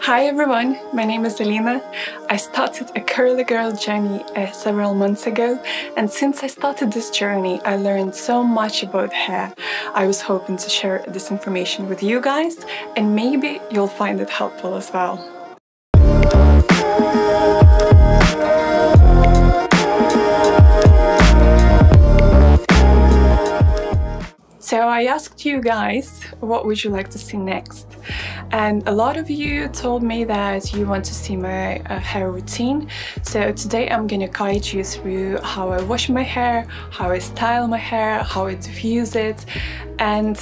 Hi everyone, my name is Alina. I started a curly girl journey several months ago, and since I started this journey, I learned so much about hair. I was hoping to share this information with you guys, and maybe you'll find it helpful as well. So I asked you guys, what would you like to see next? And a lot of you told me that you want to see my hair routine. So today I'm gonna guide you through how I wash my hair, how I style my hair, how I diffuse it. And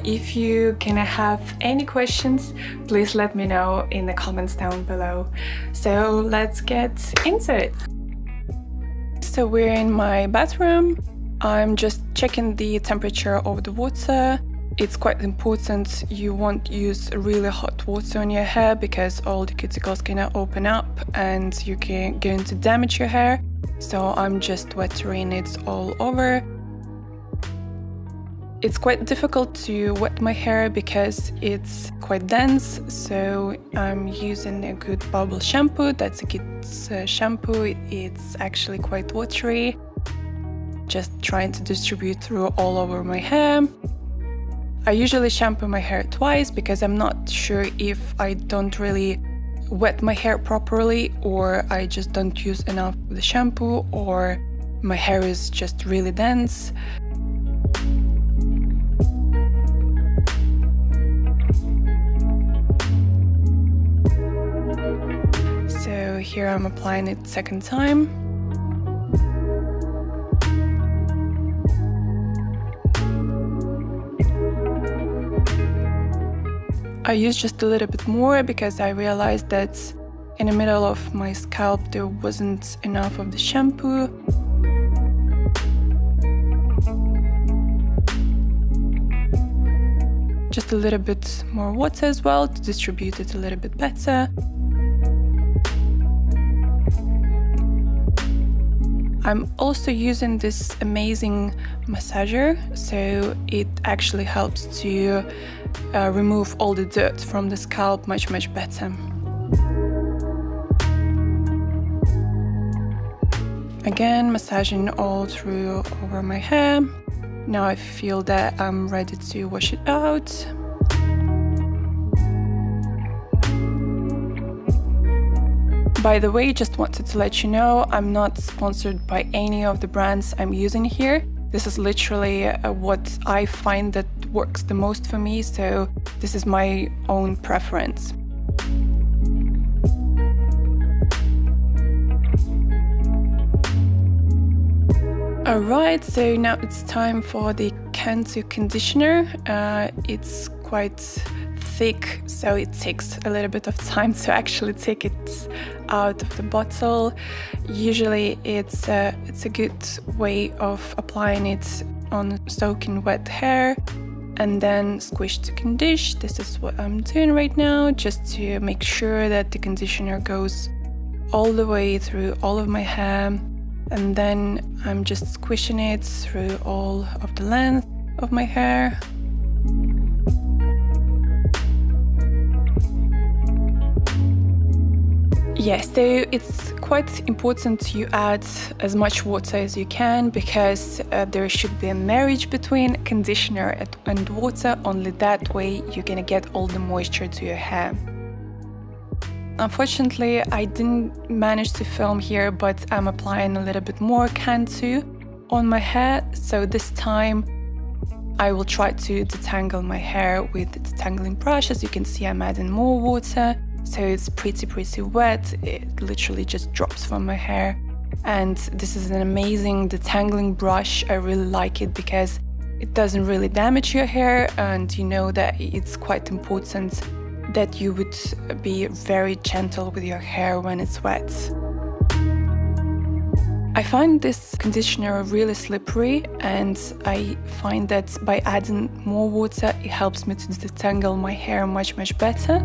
if you're gonna have any questions, please let me know in the comments down below. So let's get into it. So we're in my bathroom. I'm just checking the temperature of the water. It's quite important you won't use really hot water on your hair because all the cuticles can open up and you can going to damage your hair. So I'm just wetting it all over. It's quite difficult to wet my hair because it's quite dense, so I'm using a good bubble shampoo. That's a good shampoo. It's actually quite watery. Just trying to distribute through all over my hair. I usually shampoo my hair twice because I'm not sure if I don't really wet my hair properly, or I just don't use enough of the shampoo, or my hair is just really dense. So here I'm applying it second time. I used just a little bit more because I realized that in the middle of my scalp there wasn't enough of the shampoo. Just a little bit more water as well to distribute it a little bit better. I'm also using this amazing massager, so it actually helps to remove all the dirt from the scalp much better. Again, massaging all through over my hair. Now I feel that I'm ready to wash it out. By the way, just wanted to let you know, I'm not sponsored by any of the brands I'm using here. This is literally what I find that works the most for me, so this is my own preference. Alright, so now it's time for the Cantu conditioner. It's quite thick, so it takes a little bit of time to actually take it out of the bottle. Usually it's a good way of applying it on soaking wet hair and then squish to condition. This is what I'm doing right now, just to make sure that the conditioner goes all the way through all of my hair, and then I'm just squishing it through all of the length of my hair. Yeah, so it's quite important to add as much water as you can because there should be a marriage between conditioner and water. Only that way you're gonna get all the moisture to your hair. Unfortunately, I didn't manage to film here, but I'm applying a little bit more Cantu on my hair. So this time I will try to detangle my hair with the Detangling Brush. As you can see, I'm adding more water. So it's pretty wet. It literally just drops from my hair. And this is an amazing detangling brush. I really like it because it doesn't really damage your hair, and you know that it's quite important that you would be very gentle with your hair when it's wet. I find this conditioner really slippery, and I find that by adding more water it helps me to detangle my hair much better.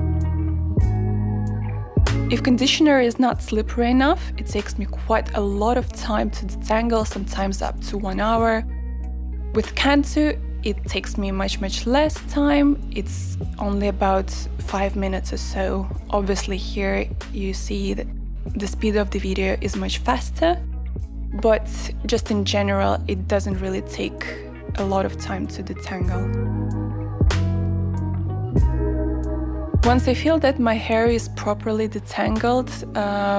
If conditioner is not slippery enough, it takes me quite a lot of time to detangle, sometimes up to 1 hour. With Cantu, it takes me much less time. It's only about 5 minutes or so. Obviously here you see that the speed of the video is much faster, but just in general it doesn't really take a lot of time to detangle. Once I feel that my hair is properly detangled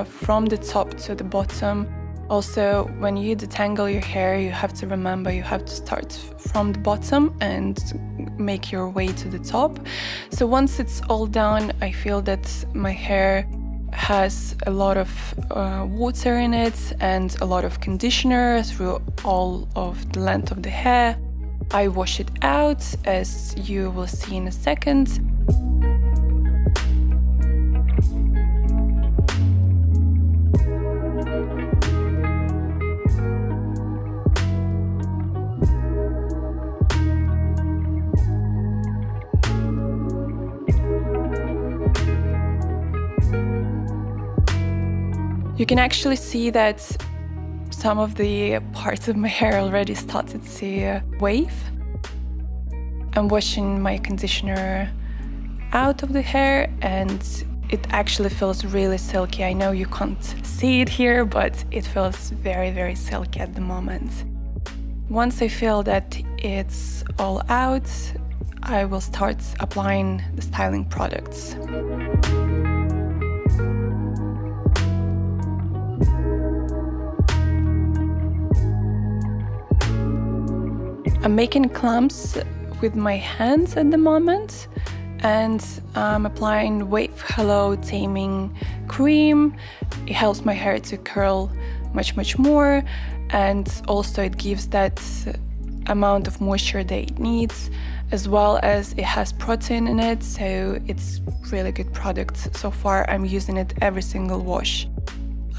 from the top to the bottom, also when you detangle your hair, you have to remember you have to start from the bottom and make your way to the top. So once it's all done, I feel that my hair has a lot of water in it and a lot of conditioner through all of the length of the hair. I wash it out, as you will see in a second. You can actually see that some of the parts of my hair already started to wave. I'm washing my conditioner out of the hair and it actually feels really silky. I know you can't see it here, but it feels very silky at the moment. Once I feel that it's all out, I will start applying the styling products. I'm making clumps with my hands at the moment, and I'm applying Wave Hello Taming Cream. It helps my hair to curl much more, and also it gives that amount of moisture that it needs, as well as it has protein in it, so it's really good product. So far I'm using it every single wash.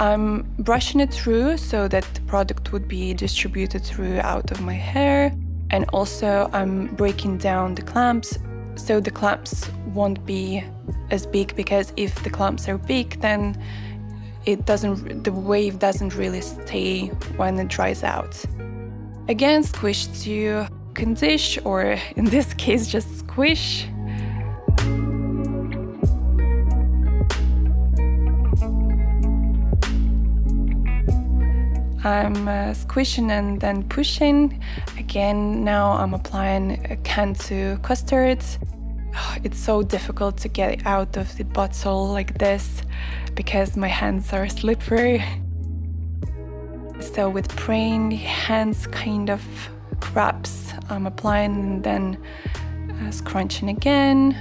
I'm brushing it through so that the product would be distributed throughout of my hair. And also I'm breaking down the clumps, so the clumps won't be as big, because if the clumps are big, then the wave doesn't really stay when it dries out. Again, squish to condition, or in this case just squish. I'm squishing and then pushing. Again, now I'm applying a Cantu custard. It's so difficult to get it out of the bottle like this because my hands are slippery. So with praying hands kind of grabs, I'm applying and then scrunching again.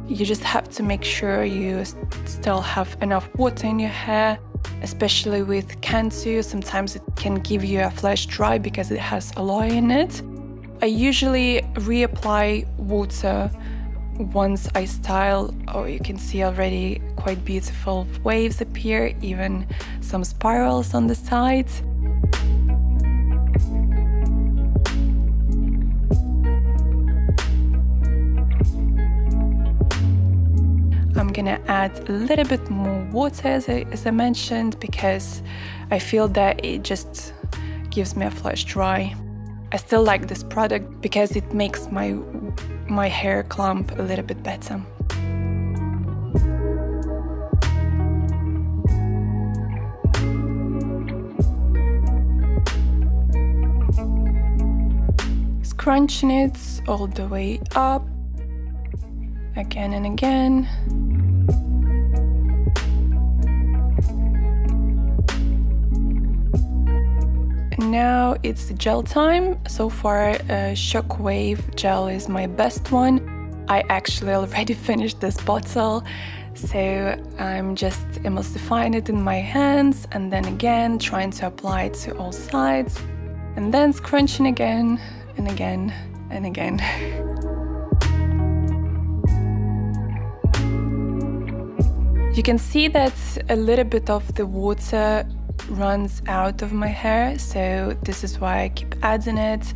You just have to make sure you still have enough water in your hair. Especially with Cantu, sometimes it can give you a flash dry because it has aloe in it. I usually reapply water once I style. Oh, you can see already quite beautiful waves appear, even some spirals on the sides. I'm gonna add a little bit more water, as I mentioned, because I feel that it just gives me a flash dry. I still like this product because it makes my hair clump a little bit better. Scrunching it all the way up, again and again. Now it's the gel time. So far, Shockwave Gel is my best one. I actually already finished this bottle, so I'm just emulsifying it in my hands and then again trying to apply it to all sides and then scrunching again and again and again. You can see that a little bit of the water runs out of my hair, so this is why I keep adding it.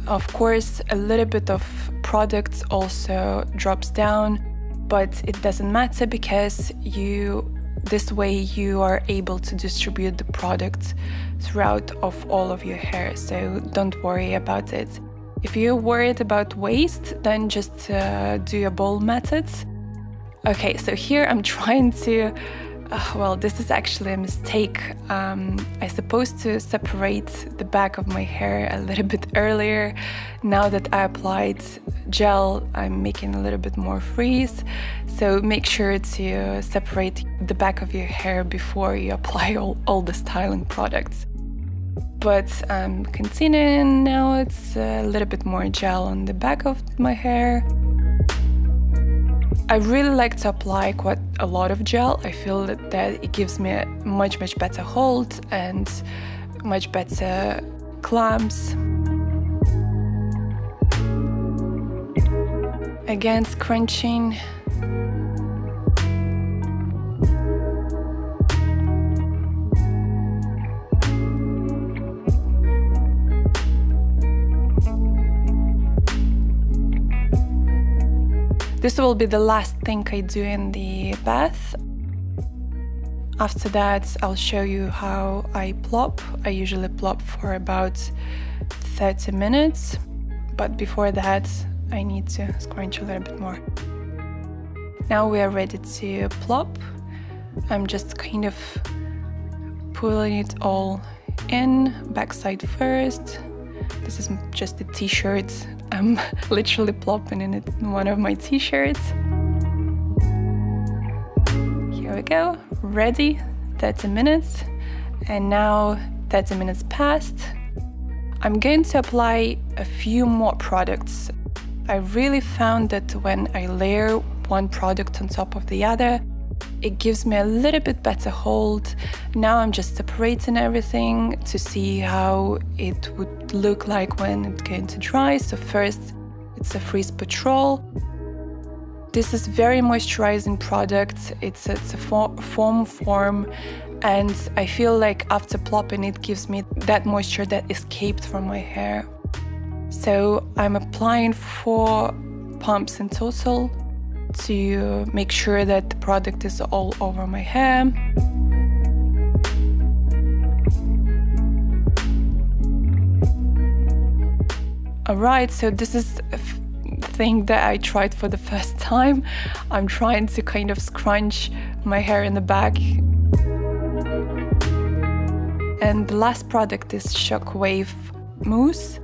Of course, a little bit of product also drops down, but it doesn't matter because this way you are able to distribute the product throughout of all of your hair, so don't worry about it. If you're worried about waste, then just do a bowl method. Okay, so here I'm trying to, well, this is actually a mistake. I'm supposed to separate the back of my hair a little bit earlier. Now that I applied gel, I'm making a little bit more freeze. So make sure to separate the back of your hair before you apply all the styling products. But I'm continuing now. It's a little bit more gel on the back of my hair. I really like to apply quite a lot of gel. I feel that it gives me a much better hold and much better clamps. Again, scrunching. This will be the last thing I do in the bath. After that, I'll show you how I plop. I usually plop for about 30 minutes, but before that, I need to scrunch a little bit more. Now we are ready to plop. I'm just kind of pulling it all in, backside first. This is just a t-shirt. I'm literally plopping in it in one of my t-shirts. Here we go, ready, 30 minutes. And now 30 minutes passed. I'm going to apply a few more products. I really found that when I layer one product on top of the other, it gives me a little bit better hold. Now I'm just separating everything to see how it would look like when it's going to dry. So first, it's a Freeze Patrol. This is very moisturizing product. It's a foam form, and I feel like after plopping, it gives me that moisture that escaped from my hair. So I'm applying 4 pumps in total to make sure that the product is all over my hair. Alright, so this is a thing that I tried for the first time. I'm trying to kind of scrunch my hair in the back. And the last product is Shockwave Mousse.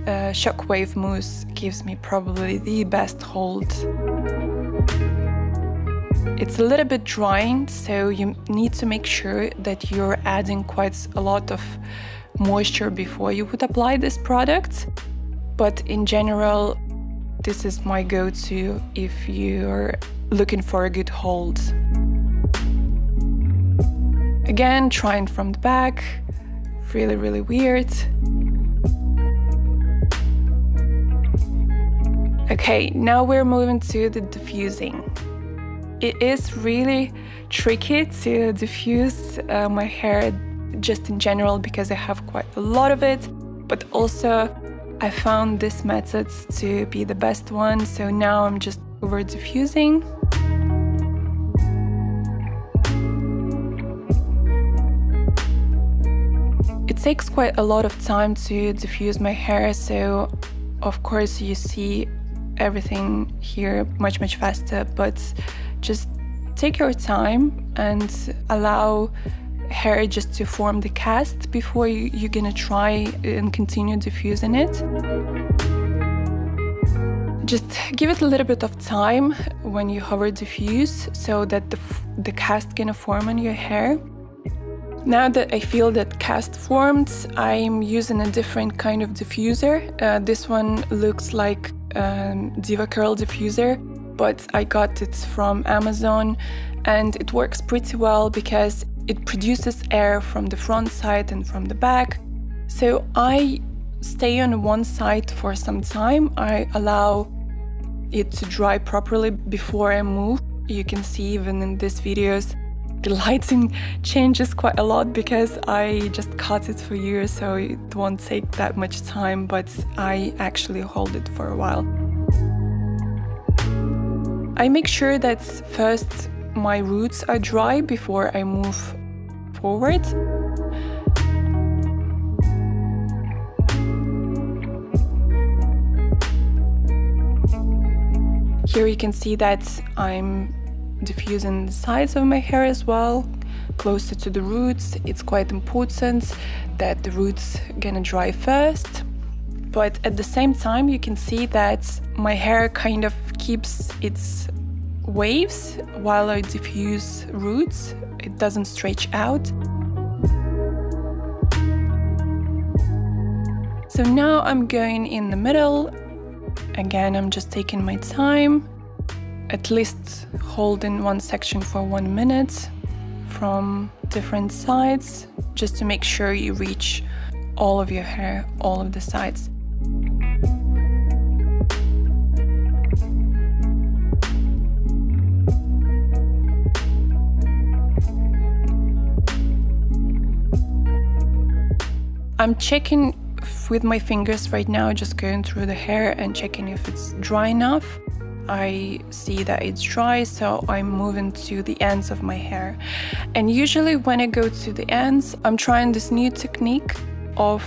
Shockwave Mousse gives me probably the best hold. It's a little bit drying, so you need to make sure that you're adding quite a lot of moisture before you would apply this product. But in general, this is my go-to if you're looking for a good hold. Again, trying from the back, really weird. Okay, now we're moving to the diffusing. It is really tricky to diffuse my hair just in general because I have quite a lot of it, but also I found this method to be the best one, so now I'm just over diffusing. It takes quite a lot of time to diffuse my hair, so of course you see everything here much faster, but just take your time and allow hair just to form the cast before you're gonna try and continue diffusing it. Just give it a little bit of time when you hover diffuse so that the cast gonna form on your hair. Now that I feel that cast formed, I'm using a different kind of diffuser. This one looks like Diva Curl diffuser, but I got it from Amazon and it works pretty well because it produces air from the front side and from the back. So I stay on one side for some time. I allow it to dry properly before I move. You can see even in these videos the lighting changes quite a lot because I just cut it for you, so it won't take that much time, but I actually hold it for a while. I make sure that first my roots are dry before I move forward. Here you can see that I'm diffusing the sides of my hair as well, closer to the roots. It's quite important that the roots gonna dry first. But at the same time, you can see that my hair kind of keeps its waves while I diffuse roots. It doesn't stretch out. So now I'm going in the middle. Again, I'm just taking my time, at least holding one section for 1 minute from different sides, just to make sure you reach all of your hair, all of the sides. I'm checking with my fingers right now, just going through the hair and checking if it's dry enough. I see that it's dry, so I'm moving to the ends of my hair. And usually when I go to the ends, I'm trying this new technique of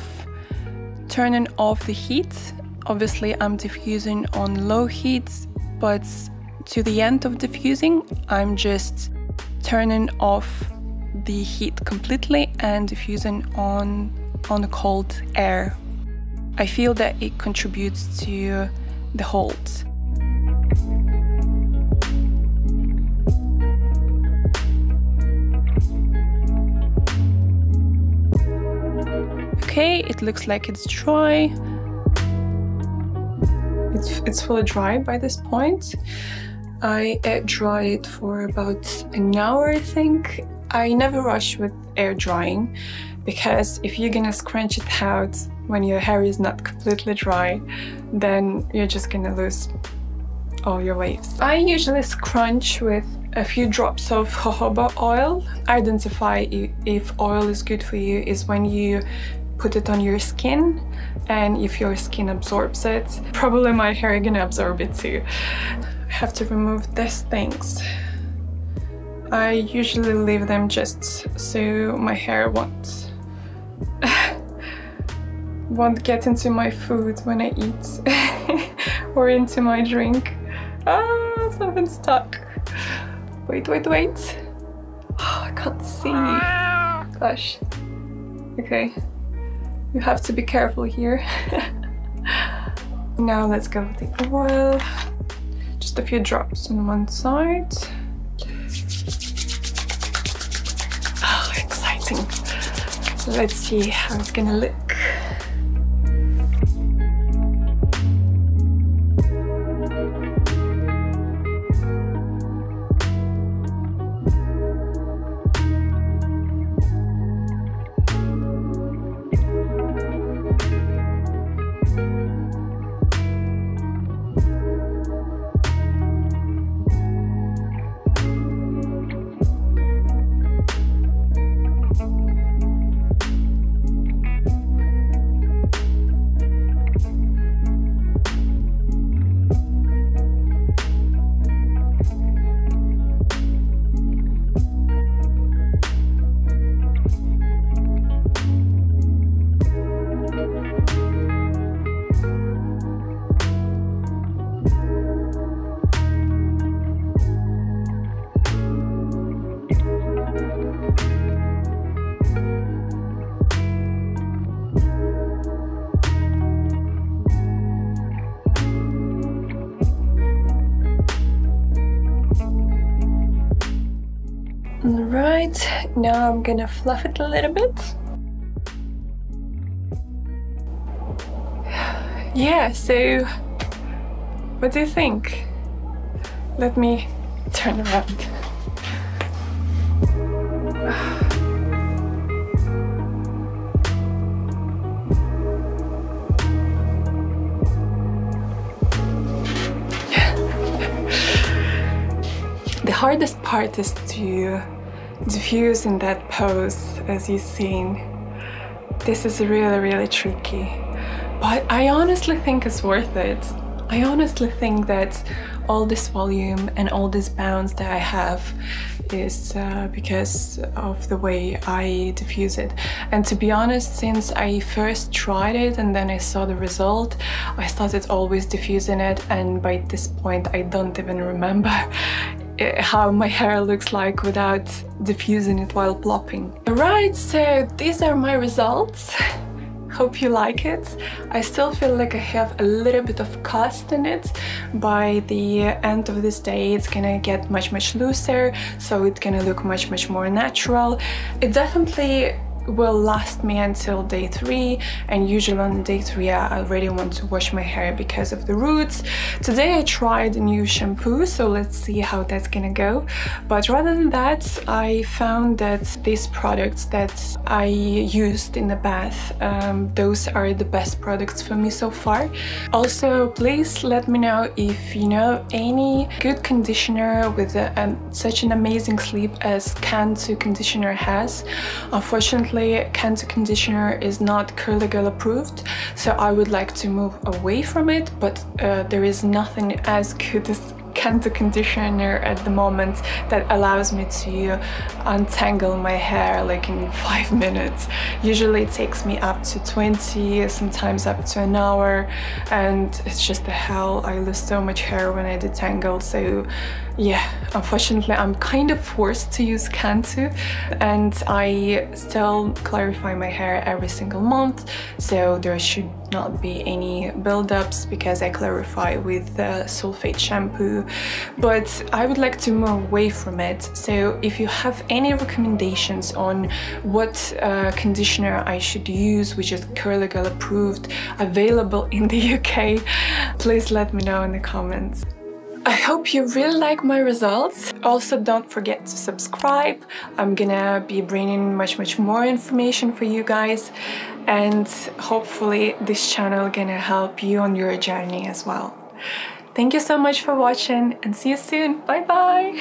turning off the heat. Obviously I'm diffusing on low heat, but to the end of diffusing, I'm just turning off the heat completely and diffusing on the cold air. I feel that it contributes to the hold. Okay, it looks like it's dry. It's fully dry by this point. I air dry it for about an hour, I think. I never rush with air drying, because if you're gonna scrunch it out when your hair is not completely dry, then you're just gonna lose all your waves. I usually scrunch with a few drops of jojoba oil. Identify if oil is good for you is when you put it on your skin, and if your skin absorbs it, probably my hair is gonna absorb it too. I have to remove these things. I usually leave them just so my hair won't get into my food when I eat or into my drink. Ah, something stuck. Wait. Oh, I can't see. Gosh. Okay. You have to be careful here. Now let's go with the oil. Just a few drops on one side. Oh, exciting. Let's see how it's gonna look. Alright, now I'm gonna fluff it a little bit. Yeah, so what do you think? Let me turn around. The hardest part is to diffuse in that pose, as you've seen. This is really tricky, but I honestly think it's worth it. I honestly think that all this volume and all this bounce that I have is because of the way I diffuse it. And to be honest, since I first tried it and then I saw the result, I started always diffusing it, and by this point I don't even remember how my hair looks like without diffusing it while plopping. Alright, so these are my results. Hope you like it. I still feel like I have a little bit of cast in it. By the end of this day it's gonna get much looser, so it's gonna look much more natural. It definitely will last me until day 3, and usually on day 3 I already want to wash my hair because of the roots. Today I tried a new shampoo, so let's see how that's gonna go. But rather than that, I found that these products that I used in the bath, those are the best products for me so far. Also, please let me know if you know any good conditioner with such an amazing sleep as Cantu conditioner has. Unfortunately, Cantu conditioner is not Curly Girl approved, so I would like to move away from it, but there is nothing as good as Cantu conditioner at the moment that allows me to untangle my hair like in 5 minutes. Usually it takes me up to 20, sometimes up to an hour, and it's just the hell. I lose so much hair when I detangle, so yeah, unfortunately I'm kind of forced to use Cantu, and I still clarify my hair every single month, so there should not be any buildups because I clarify with the sulfate shampoo. But I would like to move away from it, so if you have any recommendations on what conditioner I should use which is Curly Girl approved, available in the UK, please let me know in the comments. I hope you really like my results. Also, don't forget to subscribe. I'm gonna be bringing much more information for you guys, and hopefully this channel gonna help you on your journey as well. Thank you so much for watching, and see you soon. Bye bye.